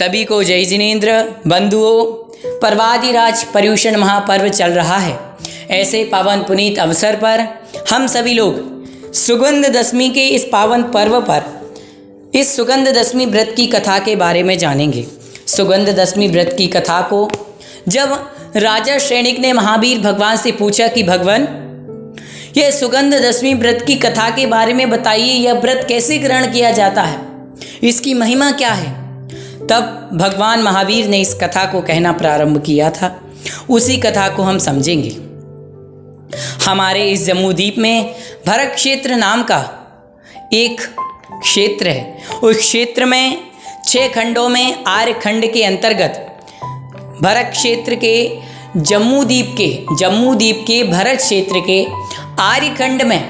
सभी को जय जिनेन्द्र। बंधुओं, पर्वादिराज पर्युषण महापर्व चल रहा है। ऐसे पावन पुनीत अवसर पर हम सभी लोग सुगंध दशमी के इस पावन पर्व पर इस सुगंध दशमी व्रत की कथा के बारे में जानेंगे। सुगंध दशमी व्रत की कथा को जब राजा शैणिक ने महावीर भगवान से पूछा कि भगवान, यह सुगंध दशमी व्रत की कथा के बारे में बताइए, यह व्रत कैसे ग्रहण किया जाता है, इसकी महिमा क्या है, तब भगवान महावीर ने इस कथा को कहना प्रारंभ किया था। उसी कथा को हम समझेंगे। हमारे इस जम्मूद्वीप में भरत क्षेत्र नाम का एक क्षेत्र है। उस क्षेत्र में 6 खंडों में आर्य खंड के अंतर्गत भरत क्षेत्र के जम्मूद्वीप के भरत क्षेत्र के आर्य खंड में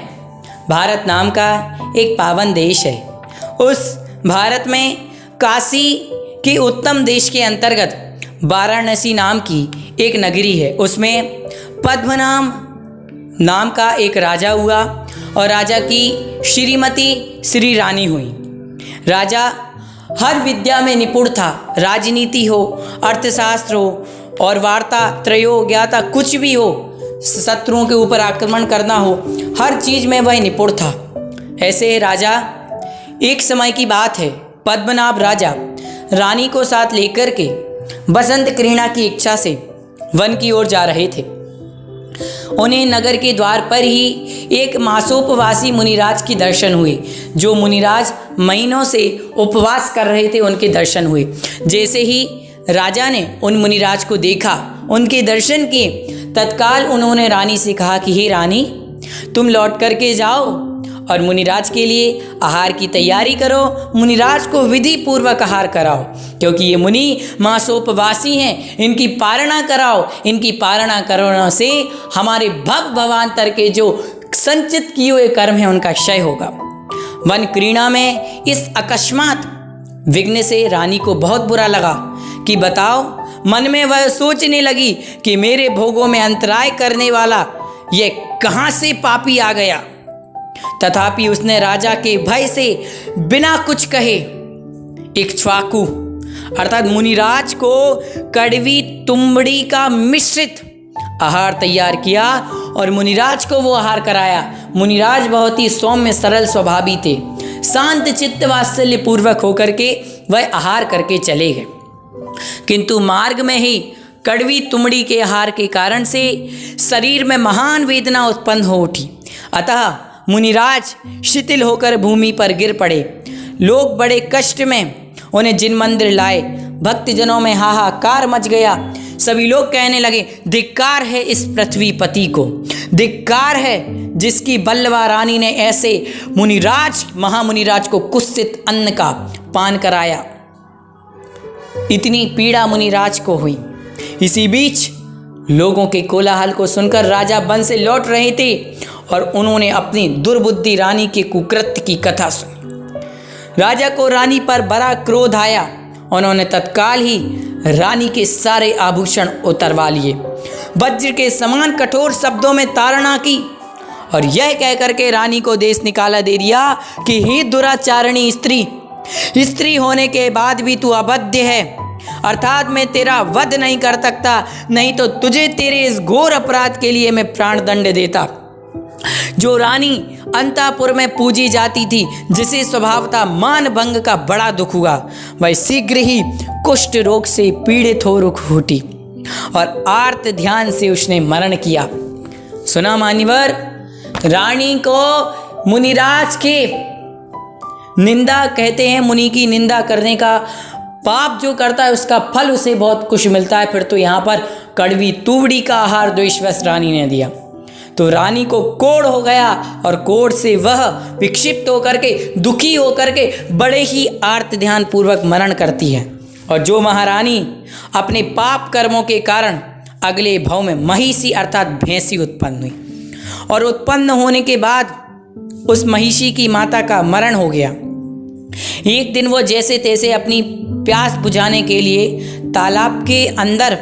भारत नाम का एक पावन देश है। उस भारत में काशी के उत्तम देश के अंतर्गत वाराणसी नाम की एक नगरी है। उसमें पद्मनाम नाम का एक राजा हुआ और राजा की श्रीमती श्री रानी हुई। राजा हर विद्या में निपुण था। राजनीति हो, अर्थशास्त्र हो और वार्ता त्रयो ज्ञाता कुछ भी हो, शत्रुओं के ऊपर आक्रमण करना हो, हर चीज में वह निपुण था। ऐसे राजा, एक समय की बात है, पद्मनाभ राजा रानी को साथ लेकर के बसंत क्रीड़ा की इच्छा से वन की ओर जा रहे थे। उन्हें नगर के द्वार पर ही एक मासोपवासी मुनिराज की दर्शन हुए। जो मुनिराज महीनों से उपवास कर रहे थे, उनके दर्शन हुए। जैसे ही राजा ने उन मुनिराज को देखा, उनके दर्शन किए, तत्काल उन्होंने रानी से कहा कि हे रानी, तुम लौट करके जाओ और मुनिराज के लिए आहार की तैयारी करो, मुनिराज को विधि पूर्वक आहार कराओ, क्योंकि ये मुनि मासोपवासी हैं, इनकी पारणा कराओ। इनकी पारणा कराने से हमारे भवांतर के जो संचित किए हुए कर्म हैं उनका क्षय होगा। वन क्रीड़ा में इस अकस्मात विघ्न से रानी को बहुत बुरा लगा कि बताओ, मन में वह सोचने लगी कि मेरे भोगों में अंतराय करने वाला ये कहाँ से पापी आ गया। तथापि उसने राजा के भय से बिना कुछ कहे इक्ष्वाकु अर्थात मुनिराज को कड़वी तुंबड़ी का मिश्रित आहार तैयार किया और मुनिराज को वो आहार कराया। मुनिराज बहुत ही सौम्य सरल स्वभावी थे। शांत चित्त वात्सल्य पूर्वक होकर के वह आहार करके चले गए, किंतु मार्ग में ही कड़वी तुंबड़ी के आहार के कारण से शरीर में महान वेदना उत्पन्न हो उठी। अतः मुनिराज शिथिल होकर भूमि पर गिर पड़े। लोग बड़े कष्ट में उन्हें जिन मंदिर लाए। भक्तजनों में हाहाकार मच गया। सभी लोग कहने लगे, धिक्कार है इस पृथ्वीपति को, धिक्कार है जिसकी बल्लवा रानी ने ऐसे महामुनिराज को कुत्सित अन्न का पान कराया। इतनी पीड़ा मुनिराज को हुई। इसी बीच लोगों के कोलाहल को सुनकर राजा वन से लौट रहे थे और उन्होंने अपनी दुर्बुद्धि रानी के कुकृत्य की कथा सुनी। राजा को रानी पर बड़ा क्रोध आया। उन्होंने तत्काल ही रानी के सारे आभूषण उतरवा लिए, वज्र के समान कठोर शब्दों में ताड़ना की और यह कहकर के रानी को देश निकाला दे दिया कि हे दुराचारणी स्त्री होने के बाद भी तू अबध्य है, अर्थात मैं तेरा वध नहीं कर सकता, नहीं तो तुझे तेरे इस घोर अपराध के लिए मैं प्राण दंड देता। जो रानी अंतापुर में पूजी जाती थी, जिसे स्वभावतः मान भंग का बड़ा दुख हुआ, वह शीघ्र ही कुष्ठ रोग से पीड़ित हो रुख उठी और आर्त ध्यान से उसने मरण किया। सुना मान्यवर, रानी को मुनिराज के निंदा कहते हैं। मुनि की निंदा करने का पाप जो करता है उसका फल उसे बहुत कुछ मिलता है। फिर तो यहाँ पर कड़वी तुवड़ी का आहार द्वेषवश रानी ने दिया तो रानी को कोढ़ हो गया और कोढ़ से वह विक्षिप्त होकर के, दुखी होकर के बड़े ही आर्त ध्यान पूर्वक मरण करती है। और जो महारानी अपने पाप कर्मों के कारण अगले भाव में महिषी अर्थात भैंसी उत्पन्न हुई और उत्पन्न होने के बाद उस महिषी की माता का मरण हो गया। एक दिन वो जैसे तैसे अपनी प्यास बुझाने के लिए तालाब के अंदर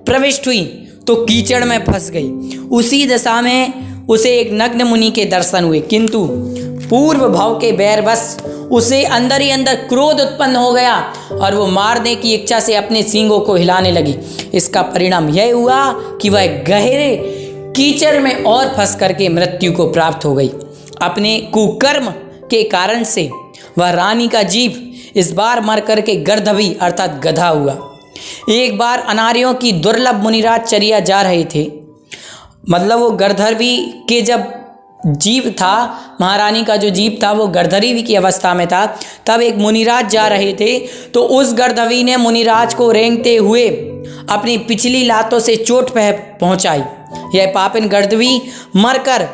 प्रविष्ट हुई तो कीचड़ में फंस गई। उसी दशा में उसे एक नग्न मुनि के दर्शन हुए, किंतु पूर्व भाव के बैरवश उसे अंदर ही अंदर क्रोध उत्पन्न हो गया और वो मारने की इच्छा से अपने सींगों को हिलाने लगी। इसका परिणाम यह हुआ कि वह गहरे कीचड़ में और फंस करके मृत्यु को प्राप्त हो गई। अपने कुकर्म के कारण से वह रानी का जीव इस बार मर करके गर्दभी अर्थात गधा हुआ। एक बार अनार्यों की दुर्लभ मुनिराज चरिया जा रहे थे, मतलब वो गर्दभी के जब जीव था, महारानी का जो जीव था वो गर्दभी की अवस्था में था, तब एक मुनिराज जा रहे थे। तो उस गर्दभी ने मुनिराज को रेंगते हुए अपनी पिछली लातों से चोट पहुंचाई। यह पापिन गर्दभी मरकर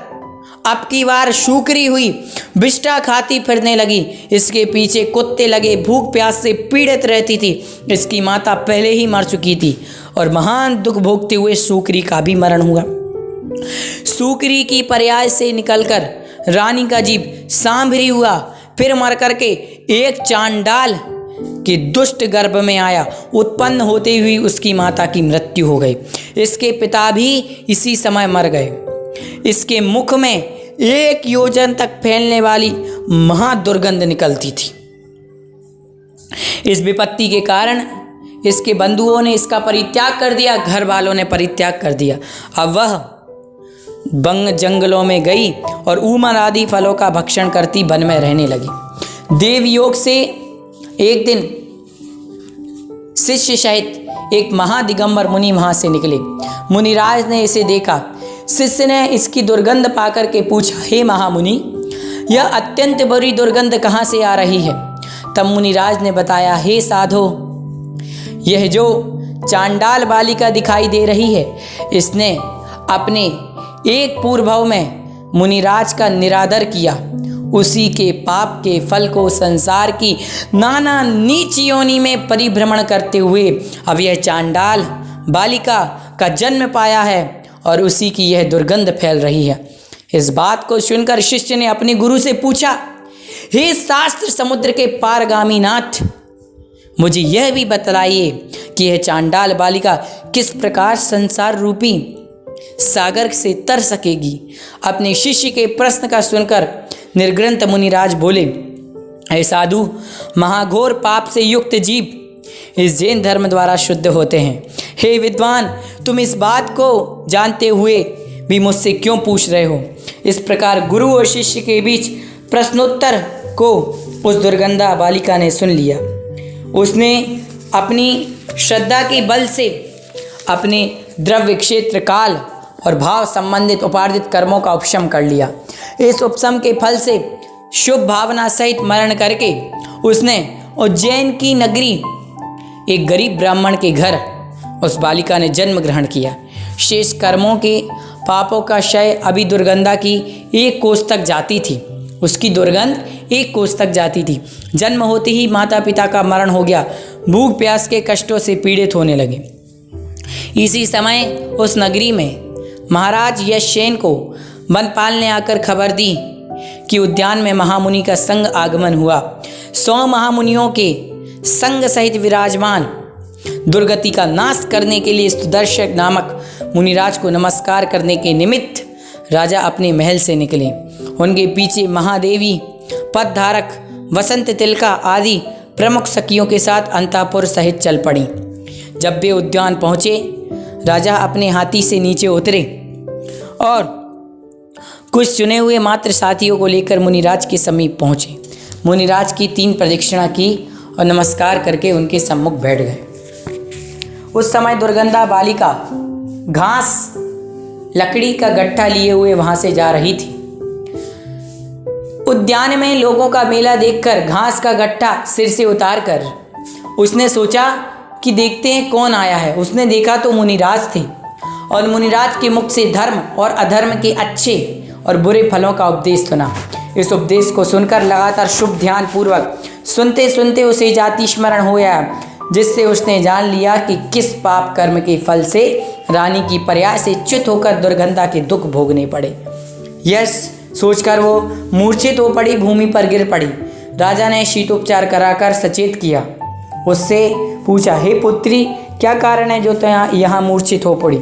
अब की बार शुक्री हुई, बिष्टा खाती फिरने लगी। इसके पीछे कुत्ते लगे, भूख प्यास से पीड़ित रहती थी। इसकी माता पहले ही मर चुकी थी और महान दुख भोगते हुए शुक्री का भी मरण हुआ। शुक्री की पर्याय से निकलकर रानी का जीव सांभरी हुआ, फिर मर करके एक चांडाल के दुष्ट गर्भ में आया। उत्पन्न होते हुई उसकी माता की मृत्यु हो गई। इसके पिता भी इसी समय मर गए। इसके मुख में 1 योजन तक फैलने वाली महादुर्गंध निकलती थी। इस विपत्ति के कारण इसके बंधुओं ने इसका परित्याग कर दिया, घर वालों ने परित्याग कर दिया। अब वह बंग जंगलों में गई और ऊमर आदि फलों का भक्षण करती वन में रहने लगी। देवयोग से एक दिन शिष्य सहित एक महादिगंबर मुनि वहां से निकले। मुनिराज ने इसे देखा। शिष्य ने इसकी दुर्गंध पाकर के पूछा, हे महामुनि, यह अत्यंत बुरी दुर्गंध कहाँ से आ रही है? तब मुनिराज ने बताया, हे साधो, यह जो चांडाल बालिका दिखाई दे रही है, इसने अपने एक पूर्वभाव में मुनिराज का निरादर किया। उसी के पाप के फल को संसार की नाना नीच योनि में परिभ्रमण करते हुए अब यह चांडाल बालिका का जन्म पाया है और उसी की यह दुर्गंध फैल रही है। इस बात को सुनकर शिष्य ने अपने गुरु से पूछा, हे शास्त्र समुद्र के पारगामी नाथ, मुझे यह भी बतलाइए कि यह चांडाल बालिका किस प्रकार संसार रूपी सागर से तर सकेगी। अपने शिष्य के प्रश्न का सुनकर निर्ग्रंथ मुनिराज बोले, हे साधु, महाघोर पाप से युक्त जीव इस जैन धर्म द्वारा शुद्ध होते हैं। हे विद्वान, तुम इस बात को जानते हुए भी मुझसे क्यों पूछ रहे हो? इस प्रकार गुरु और शिष्य के बीच प्रश्नोत्तर को उस दुर्गंधा बालिका ने सुन लिया। उसने अपनी श्रद्धा के बल से अपने द्रव्य, क्षेत्र, काल और भाव संबंधित उपार्जित कर्मों का उपशम कर लिया। इस उपशम के फल से शुभ भावना सहित मरण करके उसने उज्जैन की नगरी एक गरीब ब्राह्मण के घर उस बालिका ने जन्म ग्रहण किया। शेष कर्मों के पापों का क्षय अभी दुर्गंधा की 1 कोस तक जाती थी। उसकी दुर्गंध 1 कोस तक जाती थी। जन्म होते ही माता पिता का मरण हो गया। भूख प्यास के कष्टों से पीड़ित होने लगे। इसी समय उस नगरी में महाराज यशसेन को वनपाल ने आकर खबर दी कि उद्यान में महामुनि का संग आगमन हुआ। 100 महामुनियों के संग सहित विराजमान दुर्गति का नाश करने के लिए सुदर्शक नामक मुनिराज को नमस्कार करने के निमित्त राजा अपने महल से निकले। उनके पीछे महादेवी, पदधारक, वसंत तिलका आदि प्रमुख सखियों के साथ अंतापुर सहित चल पड़ी। जब वे उद्यान पहुँचे, राजा अपने हाथी से नीचे उतरे और कुछ चुने हुए मात्र साथियों को लेकर मुनिराज के समीप पहुँचे। मुनिराज की 3 प्रदक्षिणा की और नमस्कार करके उनके सम्मुख बैठ गए। उस समय दुर्गंधा बालिका घास, लकड़ी का गट्ठा लिए हुए वहां से जा रही थी। उद्यान में लोगों का मेला देखकर घास का गट्ठा सिर से उतारकर उसने सोचा कि देखते हैं कौन आया है। उसने देखा तो मुनिराज थे और मुनिराज के मुख से धर्म और अधर्म के अच्छे और बुरे फलों का उपदेश सुना। इस उपदेश को सुनकर लगातार शुभ ध्यान पूर्वक सुनते सुनते उसे जाति स्मरण हो गया, जिससे उसने जान लिया कि किस पाप कर्म के फल से रानी की पर्याय से च्युत होकर दुर्गंधा के दुख भोगने पड़े। यह सोचकर वो मूर्छित हो पड़ी, भूमि पर गिर पड़ी। राजा ने शीतोपचार कराकर सचेत किया। उससे पूछा, हे पुत्री, क्या कारण है जो तुम यहाँ मूर्छित हो पड़ी?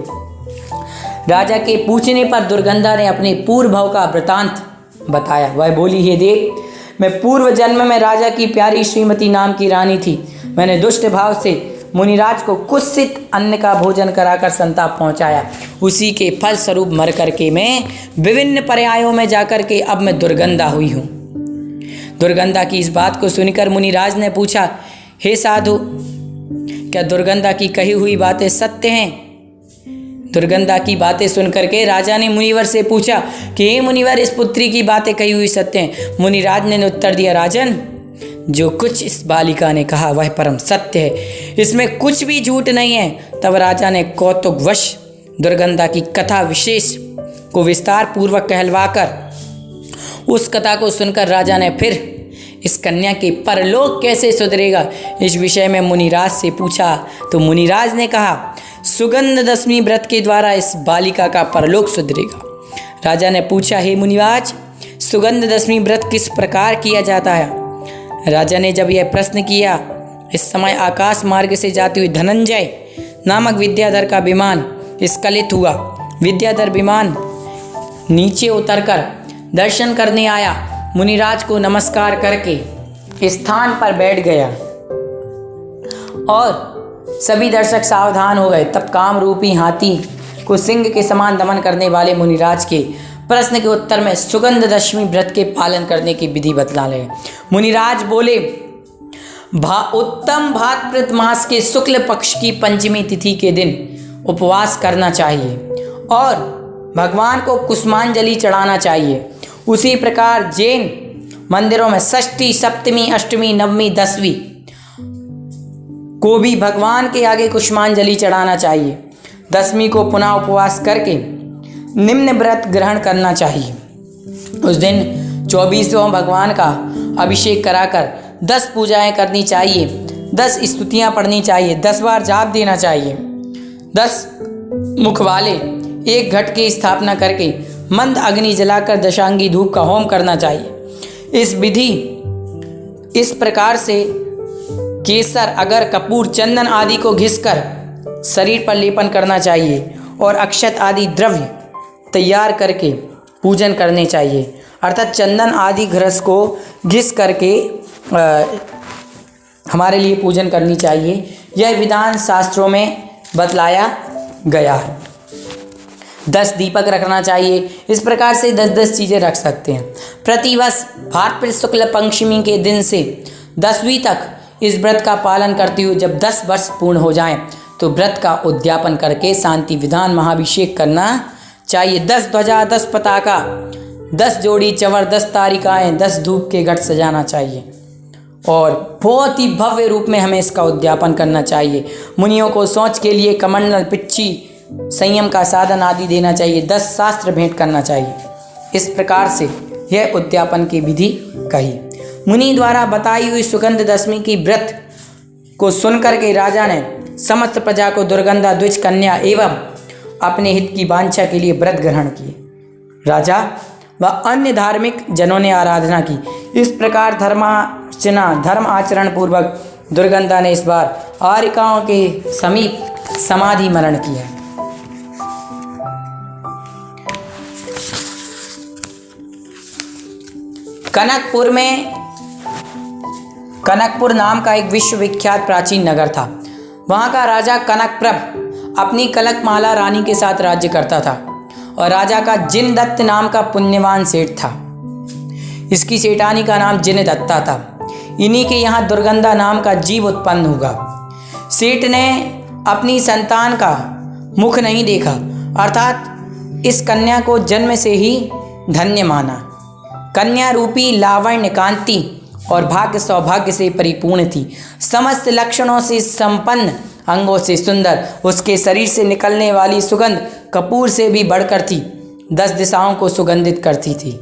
राजा के पूछने पर दुर्गंधा ने अपने पूर्व भाव का वृतांत बताया। वह बोली, हे देव, मैं पूर्व जन्म में राजा की प्यारी श्रीमती नाम की रानी थी। मैंने दुष्ट भाव से मुनिराज को कुत्सित अन्न का भोजन कराकर संताप पहुंचाया। उसी के फल स्वरूप मर करके मैं विभिन्न पर्यायों में जाकर के अब मैं दुर्गंधा हुई हूँ। दुर्गंधा की इस बात को सुनकर मुनिराज ने पूछा, हे साधु, क्या दुर्गंधा की कही हुई बातें सत्य हैं? दुर्गंधा की बातें सुनकर के राजा ने मुनिवर से पूछा कि हे मुनिवर, इस पुत्री की बातें कही हुई सत्य हैं? मुनिराज ने उत्तर दिया, राजन, जो कुछ इस बालिका ने कहा वह परम सत्य है, इसमें कुछ भी झूठ नहीं है। तब राजा ने कौतुकवश दुर्गंधा की कथा विशेष को विस्तार पूर्वक कहलवाकर उस कथा को सुनकर राजा ने फिर इस कन्या के परलोक कैसे सुधरेगा इस विषय में मुनिराज से पूछा। तो मुनिराज ने कहा, सुगंध दशमी व्रत के द्वारा इस बालिका का परलोक सुधरेगा। राजा ने पूछा, हे मुनिराज, सुगंध दशमी व्रत किस प्रकार किया जाता है? राजा ने जब यह प्रश्न किया, इस समय आकाश मार्ग से जाती हुई धनंजय नामक विद्याधर का विमान स्खलित हुआ। विद्याधर विमान नीचे उतरकर दर्शन करने आया। मुनिराज को नमस्कार करके स्थान पर बैठ गया और सभी दर्शक सावधान हो गए। तब काम रूपी हाथी को सिंह के समान दमन करने वाले मुनिराज के प्रश्न के उत्तर में सुगंध दशमी व्रत के पालन करने की विधि बतला रहे। मुनिराज बोले, उत्तम भाद्रपद मास के शुक्ल पक्ष की पंचमी तिथि के दिन उपवास करना चाहिए और भगवान को कुसुमांजलि चढ़ाना चाहिए। उसी प्रकार जैन मंदिरों में षष्ठी, सप्तमी, अष्टमी, नवमी, दसवीं को भी भगवान के आगे कुसुमांजलि चढ़ाना चाहिए। दसवीं को पुनः उपवास करके निम्न व्रत ग्रहण करना चाहिए। उस दिन 24वें भगवान का अभिषेक कराकर 10 पूजाएं करनी चाहिए, 10 स्तुतियां पढ़नी चाहिए, 10 बार जाप देना चाहिए, 10 मुख वाले एक घट की स्थापना करके मंद अग्नि जलाकर दशांगी धूप का होम करना चाहिए। इस विधि इस प्रकार से केसर, अगर, कपूर, चंदन आदि को घिसकर शरीर पर लेपन करना चाहिए और अक्षत आदि द्रव्य तैयार करके पूजन करने चाहिए। अर्थात चंदन आदि घ्रस को घिस करके हमारे लिए पूजन करनी चाहिए। यह विधान शास्त्रों में बतलाया गया है। 10 दीपक रखना चाहिए। इस प्रकार से 10-10 चीज़ें रख सकते हैं। प्रतिवर्ष भाद्रपद शुक्ल पंचमी के दिन से 10वीं तक इस व्रत का पालन करते हुए जब 10 वर्ष पूर्ण हो जाएं तो व्रत का उद्यापन करके शांति विधान महाभिषेक करना चाहिए। 10 ध्वजा, 10 पताका, 10 जोड़ी चंवर, 10 तारिकाएँ, 10 धूप के घट सजाना चाहिए और बहुत ही भव्य रूप में हमें इसका उद्यापन करना चाहिए। मुनियों को शौच के लिए कमंडल, पिच्ची, संयम का साधन आदि देना चाहिए। 10 शास्त्र भेंट करना चाहिए। इस प्रकार से यह उद्यापन की विधि कही। मुनि द्वारा बताई हुई सुगंध दशमी की व्रत को सुनकर के राजा ने समस्त प्रजा को दुर्गंधा द्विज कन्या एवं अपने हित की वांछा के लिए व्रत ग्रहण किए। राजा व अन्य धार्मिक जनों ने आराधना की। इस प्रकार धर्म आचरण पूर्वक दुर्गंधा ने इस बार आर्यिकाओं के समीप समाधि मरण किया। कनकपुर नाम का एक विश्वविख्यात प्राचीन नगर था। वहाँ का राजा कनकप्रभ अपनी कनकमाला रानी के साथ राज्य करता था और राजा का जिनदत्त नाम का पुण्यवान सेठ था। इसकी सेठानी का नाम जिनदत्ता था। इन्हीं के यहाँ दुर्गंधा नाम का जीव उत्पन्न हुआ। सेठ ने अपनी संतान का मुख नहीं देखा, अर्थात इस कन्या को जन्म से ही धन्य माना। कन्या रूपी लावण्य, कांति और भाग्य सौभाग्य से परिपूर्ण थी। समस्त लक्षणों से संपन्न, अंगों से सुंदर, उसके शरीर से निकलने वाली सुगंध कपूर से भी बढ़कर थी। 10 दिशाओं को सुगंधित करती थी।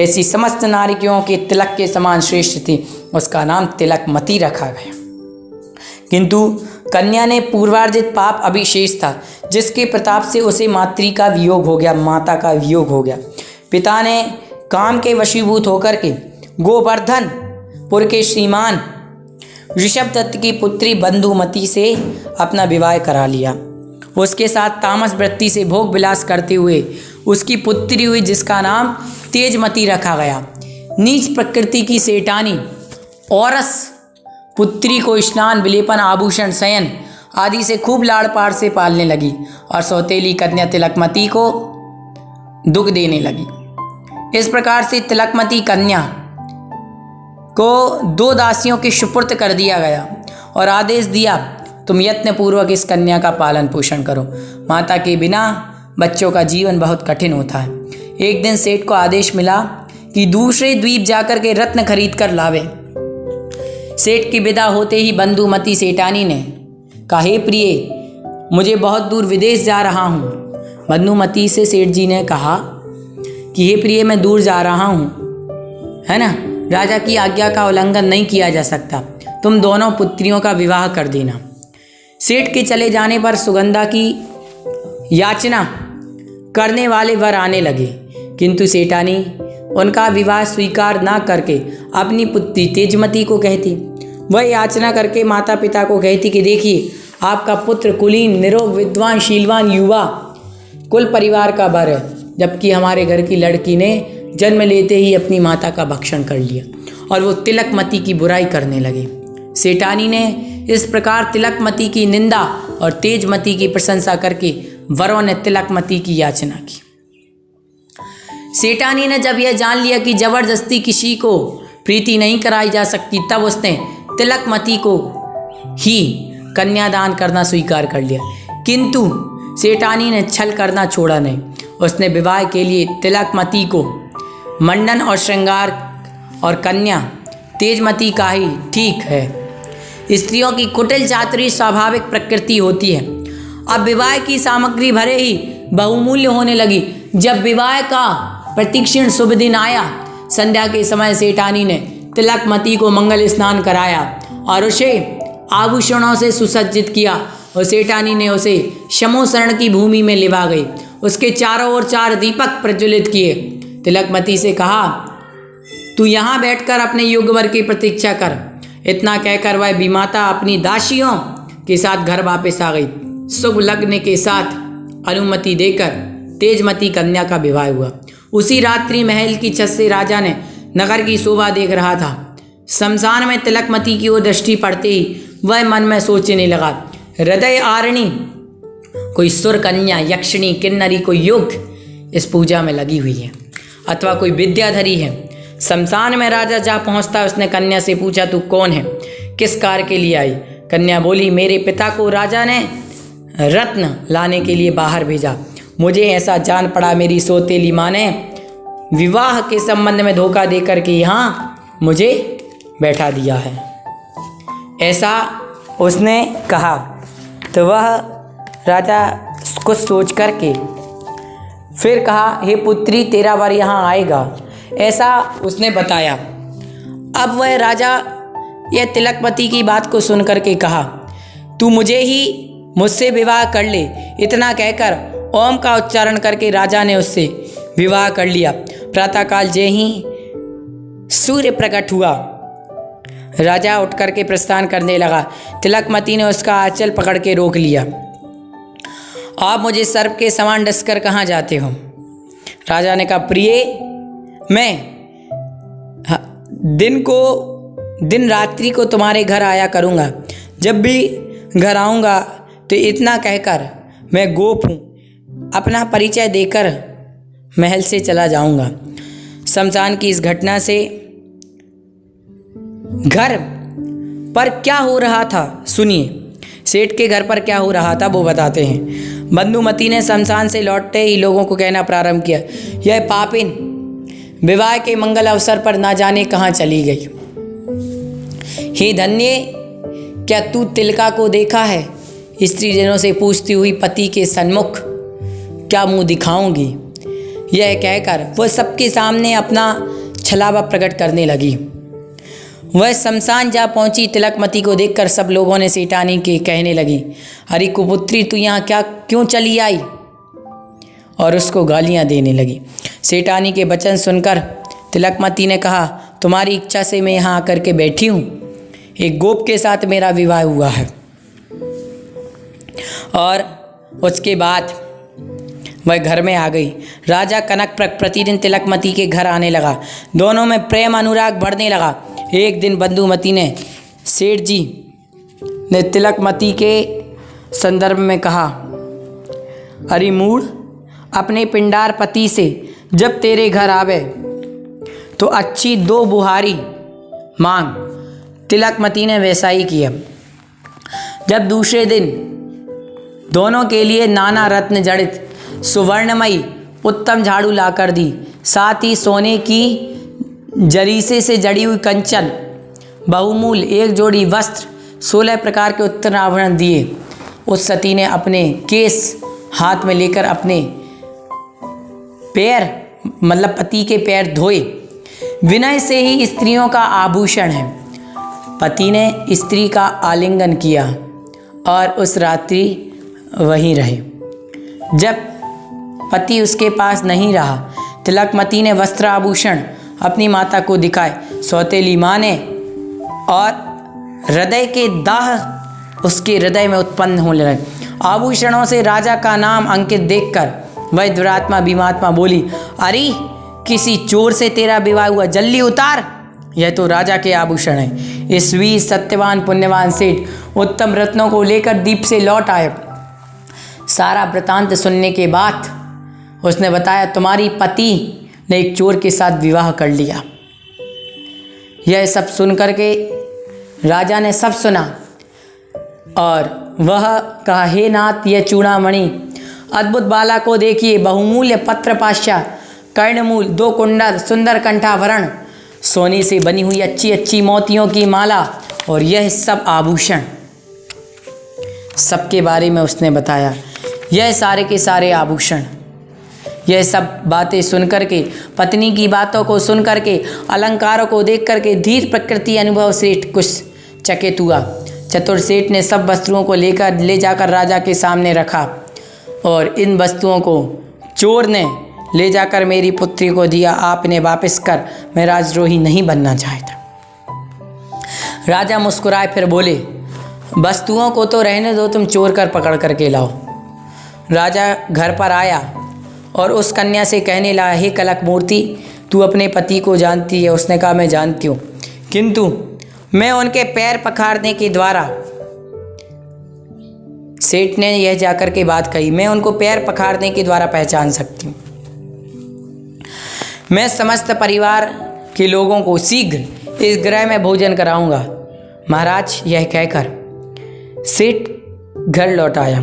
ऐसी समस्त नारियों के तिलक के समान श्रेष्ठ थी। उसका नाम तिलकमती रखा गया। किंतु कन्या ने पूर्वार्जित पाप अभिशेष था, जिसके प्रताप से उसे मातृ का वियोग हो गया, माता का वियोग हो गया। पिता ने काम के वशीभूत होकर के गोवर्धनपुर के श्रीमान ऋषभदत्त की पुत्री बंधुमती से अपना विवाह करा लिया। उसके साथ तामस वृत्ति से भोग विलास करते हुए उसकी पुत्री हुई, जिसका नाम तेजमती रखा गया। नीच प्रकृति की सेठानी औरस पुत्री को स्नान, विलेपन, आभूषण, शयन आदि से खूब लाड़ पाड़ से पालने लगी और सौतेली कन्या तिलकमती को दुख देने लगी। इस प्रकार से तिलकमती कन्या को 2 दासियों के सुपुर्द कर दिया गया और आदेश दिया, तुम यत्नपूर्वक इस कन्या का पालन पोषण करो। माता के बिना बच्चों का जीवन बहुत कठिन होता है। एक दिन सेठ को आदेश मिला कि दूसरे द्वीप जाकर के रत्न खरीद कर लावे। सेठ की विदा होते ही बंधुमती सेठानी ने कहा, हे प्रिय, मुझे बहुत दूर विदेश जा रहा हूँ। बंधुमती से सेठ जी ने कहा कि हे प्रिय, मैं दूर जा रहा हूँ, है ना, राजा की आज्ञा का उल्लंघन नहीं किया जा सकता, तुम दोनों पुत्रियों का विवाह कर देना। सेठ के चले जाने पर सुगंधा की याचना करने वाले वर आने लगे, किंतु सेठानी उनका विवाह स्वीकार ना करके अपनी पुत्री तेजमती को कहती। वह याचना करके माता पिता को कहती कि देखिए, आपका पुत्र कुलीन, निरोग, विद्वान, शीलवान युवा कुल परिवार का वर है, जबकि हमारे घर की लड़की ने जन्म लेते ही अपनी माता का भक्षण कर लिया। और वो तिलकमती की बुराई करने लगे। सेठानी ने इस प्रकार तिलकमती की निंदा और तेजमती की प्रशंसा करके वरों ने तिलकमती की याचना की। सेठानी ने जब यह जान लिया कि जबरदस्ती किसी को प्रीति नहीं कराई जा सकती, तब उसने तिलकमती को ही कन्यादान करना स्वीकार कर लिया। किंतु सेठानी ने छल करना छोड़ा नहीं। उसने विवाह के लिए तिलकमती को मंडन और श्रृंगार और कन्या तेजमती का ही ठीक है। स्त्रियों की कुटिल चातुरी स्वाभाविक प्रकृति होती है। अब विवाह की सामग्री भले ही बहुमूल्य होने लगी। जब विवाह का प्रतीक्षण शुभ दिन आया, संध्या के समय सेठानी ने तिलकमती को मंगल स्नान कराया और उसे आभूषणों से सुसज्जित किया और सेठानी ने उसे शमोशरण की भूमि में लिवा गई। उसके चारों ओर 4 दीपक प्रज्वलित किए। तिलकमती से कहा, तू यहाँ बैठकर अपने युग वर की प्रतीक्षा कर। इतना कहकर वह विमाता अपनी दासियों के साथ घर वापस आ गई। शुभ लग्न के साथ अनुमति देकर तेजमती कन्या का विवाह हुआ। उसी रात्रि महल की छत से राजा ने नगर की शोभा देख रहा था। शमशान में तिलकमती की ओर दृष्टि पड़ते ही वह मन में सोचने लगा, हृदय आरणी कोई सुर कन्या, यक्षिणी, किन्नरी, कोई योग इस पूजा में लगी हुई है अथवा कोई विद्याधरी है। शमशान में राजा जा पहुंचता, उसने कन्या से पूछा, तू कौन है, किस कार्य के लिए आई? कन्या बोली, मेरे पिता को राजा ने रत्न लाने के लिए बाहर भेजा। मुझे ऐसा जान पड़ा मेरी सौतेली माँ ने विवाह के संबंध में धोखा देकर के यहाँ मुझे बैठा दिया है, ऐसा उसने कहा। तो वह राजा कुछ सोच करके फिर कहा, हे पुत्री, तेरा वर यहाँ आएगा, ऐसा उसने बताया। अब वह राजा यह तिलकमती की बात को सुन करके कहा, तू मुझसे विवाह कर ले। इतना कहकर ओम का उच्चारण करके राजा ने उससे विवाह कर लिया। प्रातःकाल जय ही सूर्य प्रकट हुआ, राजा उठ करके प्रस्थान करने लगा। तिलकमती ने उसका आंचल पकड़ के रोक लिया। आप मुझे सर्प के समान डसकर कहाँ जाते हो? राजा ने कहा, प्रिय, मैं दिन रात्रि को तुम्हारे घर आया करूँगा। जब भी घर आऊँगा तो इतना कहकर मैं गोप हूँ, अपना परिचय देकर महल से चला जाऊँगा। शमशान की इस घटना से घर पर क्या हो रहा था सुनिए। सेठ के घर पर क्या हो रहा था वो बताते हैं। बंधुमती ने शमशान से लौटते ही लोगों को कहना प्रारंभ किया, यह पापिन विवाह के मंगल अवसर पर ना जाने कहाँ चली गई। हे धन्य, क्या तू तिलका को देखा है? स्त्रीजनों से पूछती हुई पति के सन्मुख क्या मुंह दिखाऊंगी? यह कहकर वह सबके सामने अपना छलावा प्रकट करने लगी। वह शमशान जा पहुंची। तिलकमती को देखकर सब लोगों ने सेठानी के कहने लगी, अरे कुपुत्री, तू यहाँ क्यों चली आई? और उसको गालियाँ देने लगी। सेठानी के वचन सुनकर तिलकमती ने कहा, तुम्हारी इच्छा से मैं यहाँ आकर के बैठी हूँ। एक गोप के साथ मेरा विवाह हुआ है। और उसके बाद वह घर में आ गई। राजा कनकप्रभ प्रतिदिन तिलकमती के घर आने लगा। दोनों में प्रेम अनुराग बढ़ने लगा। एक दिन बंधुमती ने सेठ जी ने तिलकमती के संदर्भ में कहा, अरे मूढ़, अपने पिंडार पति से जब तेरे घर आवे तो अच्छी 2 बुहारी मांग। तिलकमती ने वैसा ही किया। जब दूसरे दिन दोनों के लिए नाना रत्न जड़ित सुवर्णमयी उत्तम झाड़ू लाकर दी, साथ ही सोने की जरीसे से जड़ी हुई कंचन बहुमूल्य 1 जोड़ी वस्त्र 16 प्रकार के उत्तर आभरण दिए। उस सती ने अपने केस हाथ में लेकर अपने पैर मतलब पति के पैर धोए। विनय से ही स्त्रियों का आभूषण है। पति ने स्त्री का आलिंगन किया और उस रात्रि वहीं रहे। जब पति उसके पास नहीं रहा, तिलकमती ने वस्त्र आभूषण अपनी माता को दिखाए। सौतेली माँ ने और हृदय के दाह उसके हृदय में उत्पन्न होने लगे। आभूषणों से राजा का नाम अंकित देखकर वह दुरात्मा भीमात्मा बोली, अरे किसी चोर से तेरा विवाह हुआ, जल्दी उतार, यह तो राजा के आभूषण है। इस वीर सत्यवान पुण्यवान सेठ उत्तम रत्नों को लेकर दीप से लौट आए। सारा वृतांत सुनने के बाद उसने बताया, तुम्हारी पति ने एक चोर के साथ विवाह कर लिया। यह सब सुनकर के राजा ने सब सुना और वह कहा, हे नाथ, यह चूड़ामणि अद्भुत बाला को देखिए, बहुमूल्य पत्र पाशा, कर्णमूल, 2 कुंडल, सुंदर कंठाभरण, सोने से बनी हुई अच्छी अच्छी मोतियों की माला और यह सब आभूषण, सबके बारे में उसने बताया। यह सारे के सारे आभूषण, यह सब बातें सुन करके, पत्नी की बातों को सुन करके, अलंकारों को देख करके धीर प्रकृति अनुभव सेठ कुछ चकित हुआ। चतुर सेठ ने सब वस्तुओं को ले जाकर राजा के सामने रखा और इन वस्तुओं को चोर ने ले जाकर मेरी पुत्री को दिया, आप इन्हें वापस कर, मैं राजद्रोही नहीं बनना चाहता। राजा मुस्कुराए फिर बोले, वस्तुओं को तो रहने दो, तुम चोर कर पकड़ करके लाओ। राजा घर पर आया और उस कन्या से कहने लगा, हे कलक मूर्ति, तू अपने पति को जानती है? उसने कहा, मैं जानती हूँ, किंतु मैं उनके पैर पखारने के द्वारा, सेठ ने यह जाकर के बात कही, मैं उनको पैर पखारने के द्वारा पहचान सकती हूँ। मैं समस्त परिवार के लोगों को शीघ्र इस गृह में भोजन कराऊंगा। महाराज, यह कहकर सेठ घर लौट आया।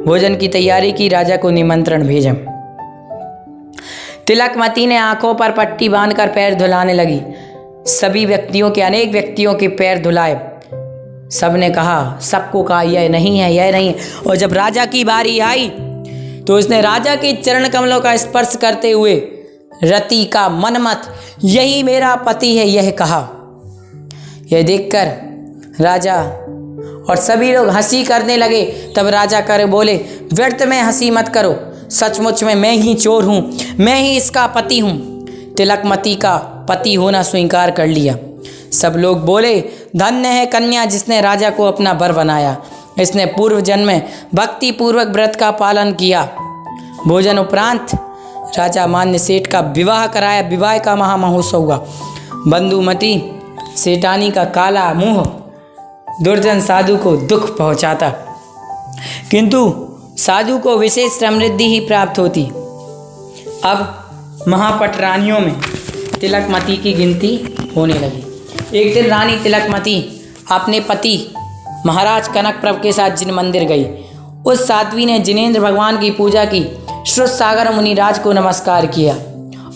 भोजन की तैयारी की, राजा को निमंत्रण भेजा। तिलकमती ने आंखों पर पट्टी बांधकर पैर धुलाने लगी। सभी व्यक्तियों के, अनेक व्यक्तियों के पैर धुलाए। सबने कहा, सबको कहा, यह नहीं है, यह नहीं है। और जब राजा की बारी आई तो उसने राजा के चरण कमलों का स्पर्श करते हुए रति का मनमत, यही मेरा पति है, यह कहा। यह देखकर राजा और सभी लोग हंसी करने लगे। तब राजा कर बोले, व्यर्थ में हंसी मत करो, सचमुच में मैं ही चोर हूँ, मैं ही इसका पति हूँ। तिलकमती का पति होना स्वीकार कर लिया। सब लोग बोले, धन्य है कन्या जिसने राजा को अपना वर बनाया। इसने पूर्व जन्म में भक्ति पूर्वक व्रत का पालन किया। भोजन उपरांत राजा मान्य सेठ का विवाह कराया। विवाह का महामहोत्सव हुआ। बंधुमती सेठानी का काला मुंह दुर्जन साधु को दुख पहुंचाता, किंतु साधु को विशेष समृद्धि ही प्राप्त होती। अब महापट रानियों में तिलकमती की गिनती होने लगी। एक दिन रानी तिलकमती अपने पति महाराज कनकप्रभ के साथ जिन मंदिर गई। उस साध्वी ने जिनेंद्र भगवान की पूजा की। श्रुत सागर मुनिराज को नमस्कार किया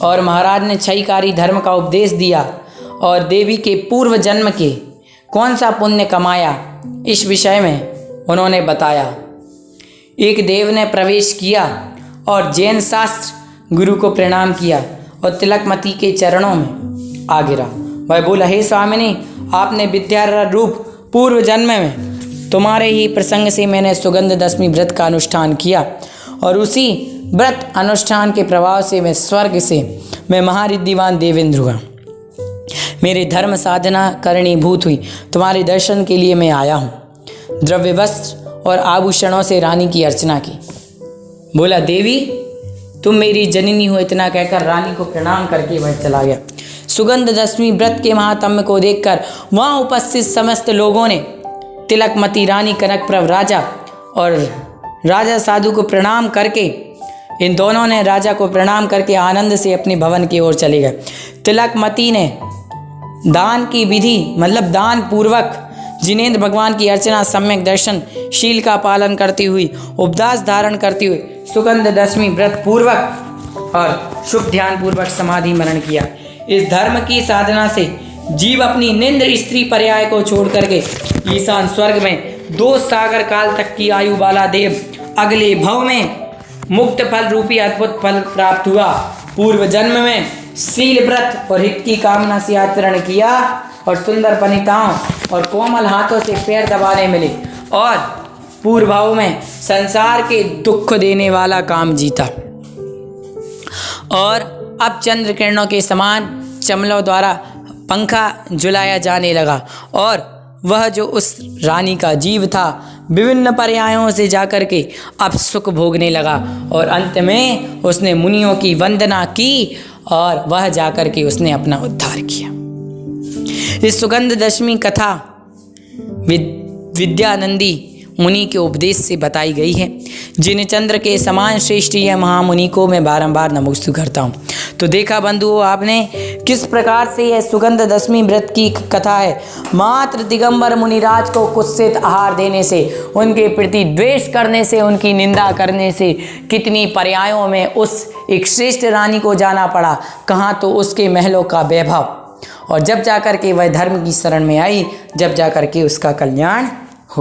और महाराज ने क्षयकारी धर्म का उपदेश दिया और देवी के पूर्व जन्म के कौन सा पुण्य कमाया, इस विषय में उन्होंने बताया। एक देव ने प्रवेश किया और जैन शास्त्र गुरु को प्रणाम किया और तिलकमती के चरणों में आ गिरा। वह बोला, हे स्वामिनी, आपने विद्या रूप पूर्व जन्म में तुम्हारे ही प्रसंग से मैंने सुगंध दशमी व्रत का अनुष्ठान किया और उसी व्रत अनुष्ठान के प्रभाव से मैं स्वर्ग से मैं महारिद्धिवान देवेंद्र हुआ। मेरी धर्म साधना करणीभूत हुई। तुम्हारे दर्शन के लिए मैं आया हूँ। द्रव्य वस्त्र और आभूषणों से रानी की अर्चना की। बोला, देवी, तुम मेरी जननी हो, इतना कहकर रानी को प्रणाम करके वह चला गया। सुगंध दशमी व्रत के महात्म्य को देखकर वहाँ उपस्थित समस्त लोगों ने तिलकमती रानी, कनकप्रभ राजा और राजा साधु को प्रणाम करके, इन दोनों ने राजा को प्रणाम करके आनंद से अपने भवन की ओर चले गए। तिलकमती ने दान की विधि मतलब दान पूर्वक जिनेंद्र भगवान की अर्चना, सम्यक दर्शन, शील का पालन करती हुई, उपदास धारण करती हुई सुगंध दशमी व्रत पूर्वक और शुभ ध्यान पूर्वक समाधि मरण किया। इस धर्म की साधना से जीव अपनी निंद्र स्त्री पर्याय को छोड़ करके ईशान स्वर्ग में 2 सागर काल तक की आयु वाला देव अगले भव में मुक्त फल रूपी अद्भुत फल प्राप्त हुआ। पूर्व जन्म में शील व्रत और हित की कामना से आचरण किया और सुंदर वनिताओं और कोमल हाथों से पैर दबाने मिले और पूर्व भाव में संसार के दुख देने वाला काम जीता और अब चंद्र किरणों के समान चमलों द्वारा पंखा झुलाया जाने लगा और वह जो उस रानी का जीव था विभिन्न पर्यायों से जाकर के अब सुख भोगने लगा और अंत में उसने मुनियों की वंदना की और वह जाकर के उसने अपना उद्धार किया। इस सुगंध दशमी कथा विद्यानंदी मुनि के उपदेश से बताई गई है, जिन चंद्र के समान श्रेष्ठ यह महामुनि को मैं बारंबार नमस्कार करता हूँ। तो देखा बंधुओं आपने किस प्रकार से यह सुगंध दशमी व्रत की कथा है। मात्र दिगंबर मुनिराज को कुत्सित आहार देने से, उनके प्रति द्वेष करने से, उनकी निंदा करने से कितनी पर्यायों में उस एक श्रेष्ठ रानी को जाना पड़ा, कहाँ तो उसके महलों का वैभव, और जब जाकर के वह धर्म की शरण में आई, जब जाकर के उसका कल्याण